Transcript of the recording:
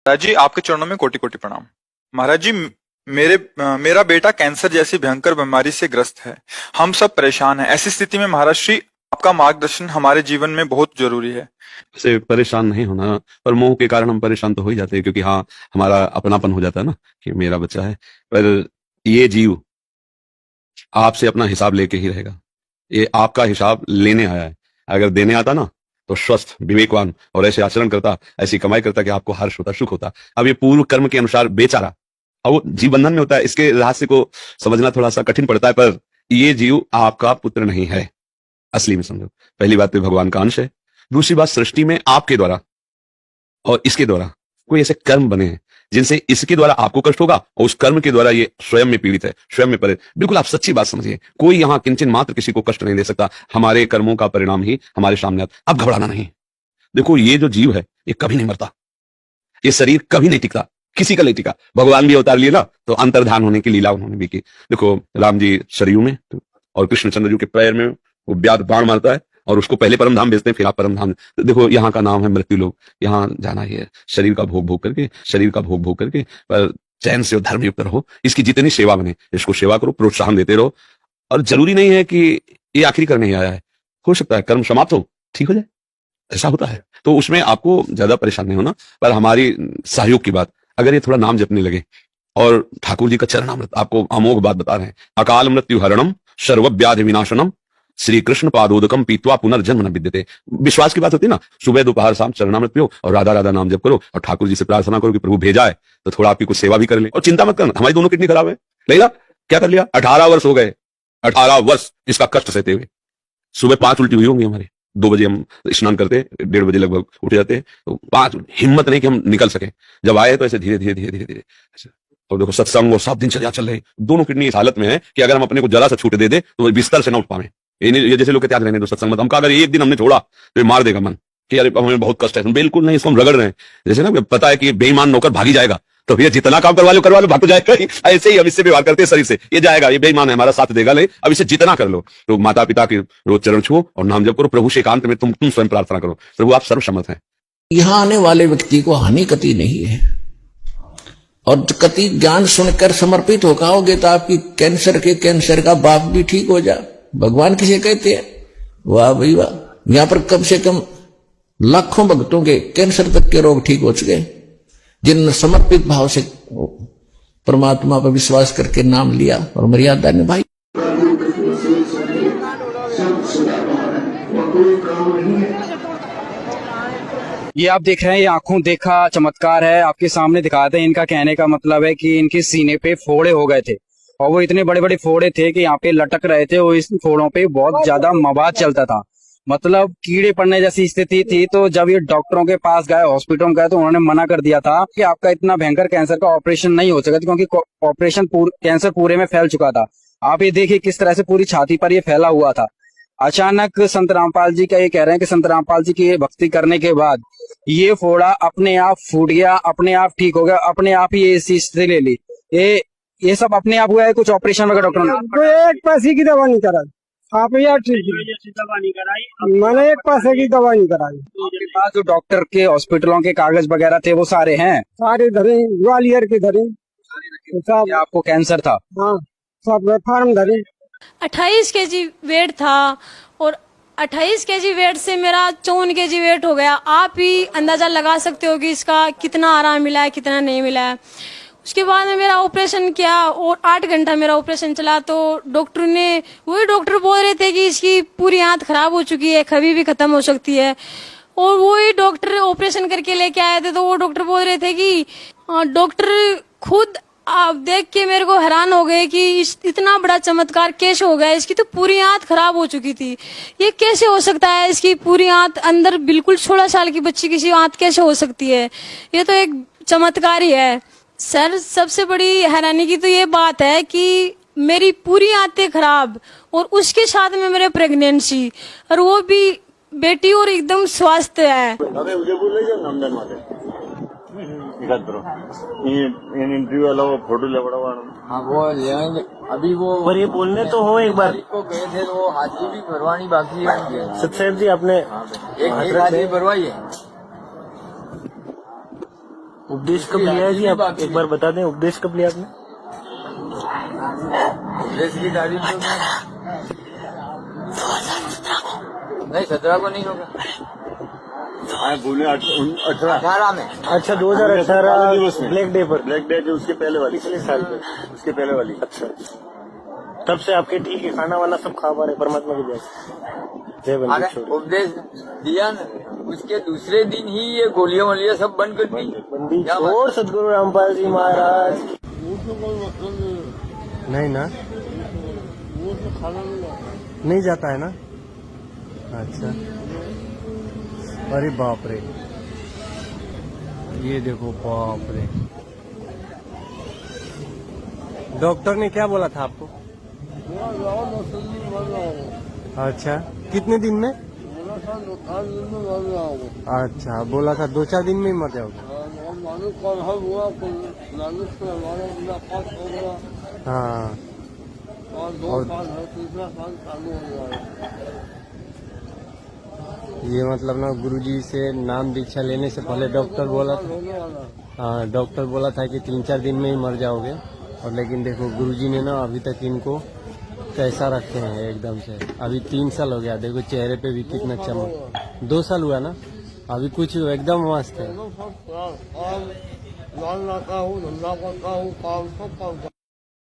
महाराज जी, आपके चरणों में कोटि कोटि प्रणाम। महाराज जी, मेरा बेटा कैंसर जैसी भयंकर बीमारी से ग्रस्त है। हम सब परेशान हैं। ऐसी स्थिति में महाराज श्री, आपका मार्गदर्शन हमारे जीवन में बहुत जरूरी है। से परेशान नहीं होना, पर मोह के कारण हम परेशान तो हो ही जाते हैं, क्योंकि हाँ, हमारा अपनापन हो जाता है ना कि मेरा बच्चा है। पर ये जीव आपसे अपना हिसाब लेके ही रहेगा। ये आपका हिसाब लेने आया है। अगर देने आता ना तो स्वस्थ, विवेकवान और ऐसे आचरण करता, ऐसी कमाई करता कि आपको हर्ष होता, सुख होता। अब ये पूर्व कर्म के अनुसार बेचारा, अब वो जीव बंधन में होता है। इसके रहस्य को समझना थोड़ा सा कठिन पड़ता है, पर ये जीव आपका पुत्र नहीं है असली में, समझो। पहली बात तो भगवान का अंश है। दूसरी बात, सृष्टि में आपके द्वारा और इसके द्वारा कोई ऐसे कर्म बने हैं जिनसे इसके द्वारा आपको कष्ट होगा, और उस कर्म के द्वारा ये स्वयं में पीड़ित है, स्वयं में परे। बिल्कुल आप सच्ची बात समझिए, कोई यहां किंचन मात्र किसी को कष्ट नहीं दे सकता। हमारे कर्मों का परिणाम ही हमारे सामने आता। अब घबराना नहीं। देखो, ये जो जीव है ये कभी नहीं मरता, ये शरीर कभी नहीं टिकता, किसी का नहीं टिका। भगवान भी अवतार लिए ना, तो अंतर्धान होने की लीला उन्होंने भी की। देखो, राम जी सरयू में और कृष्णचंद्र जी के पैर में वो व्याध बाण मारता है, और उसको पहले परम धाम भेजते हैं, फिर आप परम धाम। देखो, यहाँ का नाम है मृत्यु लोग। यहाँ जाना ही है, शरीर का भोग भोग करके, शरीर का भोग भोग करके, पर चैन से और धर्म युक्त रहो। इसकी जितनी सेवा बने, इसको सेवा करो, प्रोत्साहन देते रहो। और जरूरी नहीं है कि ये आखिरी करने ही आया है, हो सकता है कर्म समाप्त हो, ठीक हो जाए, ऐसा होता है। तो उसमें आपको ज्यादा परेशान नहीं होना। पर हमारी सहयोग की बात, अगर ये थोड़ा नाम जपने लगे, और ठाकुर जी का चरणामृत आपको अमोघ बात बता रहे हैं, अकाल मृत्यु हरणम सर्व व्याधि विनाशनम श्री कृष्ण पादोदकम पीत्वा पुनर्जन्म न विद्यते। विश्वास की बात होती है ना, सुबह दोपहर शाम चरणामृत पियो और राधा राधा नाम जप करो, और ठाकुर जी से प्रार्थना करो कि प्रभु भेजा है तो थोड़ा आपकी कुछ सेवा भी कर ले। और चिंता मत करना, हमारी दोनों किडनी खराब है। लेला क्या कर लिया, 18 वर्ष हो गए, 18 वर्ष इसका कष्ट सहते हुए। सुबह 5 उल्टी हुई होंगी हमारी। 2 बजे हम स्नान करते, 1:30 बजे लगभग उठ जाते, तो 5 हिम्मत नहीं कि हम निकल सके। जब आए तो ऐसे धीरे धीरे धीरे धीरे धीरे ऐसे। और देखो, सत्संग और सब दिन चल रहे, दोनों किडनी इस हालत में है कि अगर हम अपने को जरा सा छूट दे दे तो बिस्तर से ना उठ पावे। ये जैसे लोग कहते रहने दो सत्संग मत, हमका अगर एक दिन हमने छोड़ा तो मार देगा मन कि यार हमें बहुत कष्ट है। बिल्कुल नहीं, इसको हम रगड़ रहे हैं। जैसे ना पता है कि बेईमान नौकर भागी जाएगा, तो भैया जितना काम करवा लो भाग तो जाएगा ही। ऐसे ही हम इससे व्यवहार करते हैं शरीर से, ये जाएगा, ये बेईमान है, हमारा साथ देगा नहीं, अब इसे जितना कर लो। तो माता पिता के रोज चरण छुओ और नाम जप करो, प्रभु से एकांत में तुम स्वयं प्रार्थना करो, प्रभु आप सर्वसम्मत हैं। यहाँ आने वाले व्यक्ति को हानि कति नहीं है, और कति ज्ञान सुनकर समर्पित हो जाओगे तो आपकी कैंसर का बाप भी ठीक हो जा। भगवान किसे कहते हैं, वाह भाई वाह। यहाँ पर कम से कम लाखों भक्तों के कैंसर तक के रोग ठीक हो चुके, जिन समर्पित भाव से परमात्मा पर विश्वास करके नाम लिया और मर्यादा निभाई। ये आप देख रहे हैं, ये आंखों देखा चमत्कार है, आपके सामने दिखाते हैं। इनका कहने का मतलब है कि इनके सीने पे फोड़े हो गए थे, और वो इतने बड़े बड़े फोड़े थे कि यहाँ पे लटक रहे थे, और इस फोड़ों पे बहुत ज्यादा मवाद चलता था, मतलब कीड़े पड़ने जैसी स्थिति थी। तो जब ये डॉक्टरों के पास गए, हॉस्पिटल में गए, तो उन्होंने मना कर दिया था कि आपका इतना भयंकर कैंसर का ऑपरेशन नहीं हो सका, क्योंकि ऑपरेशन कैंसर पूरे में फैल चुका था। आप ये देखिए किस तरह से पूरी छाती पर ये फैला हुआ था। अचानक संत रामपाल जी का ये कह रहे हैं कि संत रामपाल जी की भक्ति करने के बाद ये फोड़ा अपने आप फूट गया, अपने आप ठीक हो गया, अपने आप ही ये स्थिति ले ली। ये सब अपने आप हुआ है, कुछ ऑपरेशन वगैरह डॉक्टर ने एक पैसे की दवा नहीं कराई, आप यार ठीक दवा नहीं कराई, मैंने एक पैसे की दवा नहीं कराई। आपके पास जो डॉक्टर के हॉस्पिटलों के कागज वगैरह थे वो सारे हैं? सारे धरे, ग्वालियर के धरे, सब। आपको कैंसर था? हाँ, सब फार्म धरे। 28 केजी वेट था, और 28 केजी वेट से मेरा 54 केजी वेट हो गया। आप ही अंदाजा लगा सकते हो कि इसका कितना आराम मिला है, कितना नहीं मिला है। उसके बाद में मेरा ऑपरेशन किया, और 8 घंटा मेरा ऑपरेशन चला। तो डॉक्टर ने, वही डॉक्टर बोल रहे थे कि इसकी पूरी आंत खराब हो चुकी है, कभी भी खत्म हो सकती है। और वही डॉक्टर ऑपरेशन करके लेके आए थे, तो वो डॉक्टर बोल रहे थे कि डॉक्टर खुद आप देख के मेरे को हैरान हो गए कि इतना बड़ा चमत्कार कैसे हो गया। इसकी तो पूरी आंत खराब हो चुकी थी, ये कैसे हो सकता है? इसकी पूरी आंत अंदर, बिल्कुल 16 साल की बच्ची की आंत कैसे हो सकती है? ये तो एक चमत्कार ही है सर। सबसे बड़ी हैरानी की तो ये बात है कि मेरी पूरी आंतें खराब, और उसके साथ में मेरे प्रेगनेंसी, और वो भी बेटी, और एकदम स्वस्थ है। इंटरव्यू वाला वो फोटो ले बड़ा। हाँ वो लेंगे अभी वो, पर ये बोलने तो हो एक बार को गए थे, वो हाजी भी भरवानी बाकी है। सतसेब जी आपने एक हाजी भरवाई है। उपदेश कब लिया है जी? आप एक बार बता दें, उपदेश कब लिया आपने? देश की तारीफ तो नहीं 17 को नहीं होगा, बोले 18 में। अच्छा 2018 ब्लैक डे पर, ब्लैक डे जो उसके पहले वाली, पिछले साल पे, उसके पहले वाली। अच्छा, तब से आपके ठीक है, खाना वाना सब खा पा रहे परमात्मा की जय। जय बंदी अरे छोड़। उपदेश दिया ना, उसके दूसरे दिन ही ये गोलियां वोलियां सब बंद कर दी। बंदी क्या छोड़ सदगुरु रामपाल जी महाराज। नहीं ना, नहीं जाता है ना। अच्छा, अरे बाप रे, ये देखो बाप रे। डॉक्टर ने क्या बोला था आपको? अच्छा, कितने दिन में? अच्छा, बोला था 2-4 दिन में ही मर जाओगे। हाँ, ये मतलब ना गुरुजी से नाम दीक्षा लेने से पहले डॉक्टर बोला था, हाँ डॉक्टर बोला था कि 3-4 दिन में ही मर जाओगे। और लेकिन देखो गुरुजी ने ना अभी तक इनको कैसा रखे हैं एकदम से। अभी 3 साल हो गया, देखो चेहरे पे भी कितना चमक। 2 साल हुआ ना, अभी कुछ एकदम मस्त है।